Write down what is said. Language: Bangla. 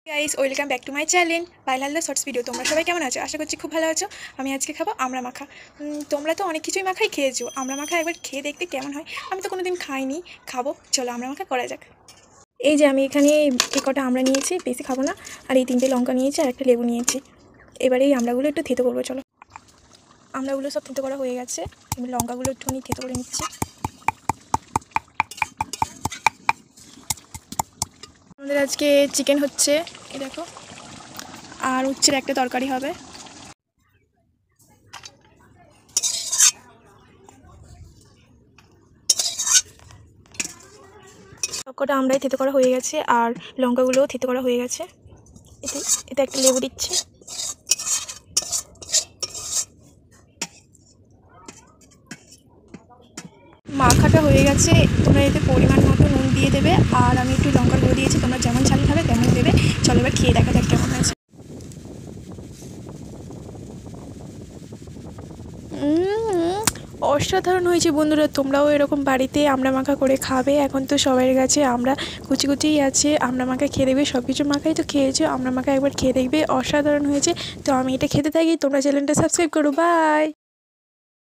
Guys, welcome back to my channel পাইলালদা শর্টস ভিডিও। তোমরা সবাই কেমন আছো? আশা করছি খুব ভালো আছো। আমি আজকে খাবো আমড়া মাখা। তোমরা তো অনেক কিছুই মাখাই খেয়েছো, আমড়া মাখা একবার খেয়ে দেখতে কেমন হয়। আমি তো কোনোদিন খাইনি, খাবো। চলো আমড়া মাখা করা যাক। এই যে আমি এখানে কটা আমড়া নিয়েছি, বেশি খাবো না। আর এই 3টে লঙ্কা নিয়েছি আর একটা লেবু নিয়েছি। এবারে এই আমড়াগুলো একটু থেতো করবো। চলো, আমড়াগুলো সব থেতো করা হয়ে গেছে। আমি লঙ্কাগুলো একটুখানি থেতো করে নিচ্ছি। আমাদের আজকে চিকেন হচ্ছে, এই দেখো, আর উচ্ছের একটা তরকারি হবে। সবকটা আমরাই থেতো করা হয়ে গেছে আর লঙ্কাগুলোও থেতো করা হয়ে গেছে। এতে একটা লেবু দিচ্ছি। মাখাটা হয়ে গেছে। তোমরা এতে পরিমাণ মতো নুন দিয়ে দেবে আর আমি একটু লঙ্কার গুঁড়ো দিয়েছি। তোমরা যেমন ঝাল খাবে তেমন দেবে। চলো এবার খেয়ে দেখা যাক কেমন হয়েছে। অসাধারণ হয়েছে বন্ধুরা। তোমরাও এরকম বাড়িতে আমড়া মাখা করে খাবে। এখন তো সবার কাছে আমরা কুচি কুচিই আছে, আমড়া মাখা খেয়ে দেখবে। সব কিছু মাখাই তো খেয়েছো, আমড়া মাখা একবার খেয়ে দেখবে, অসাধারণ হয়েছে। তো আমি এটা খেতে থাকি, তোমরা চ্যানেলটা সাবস্ক্রাইব করো। বাই।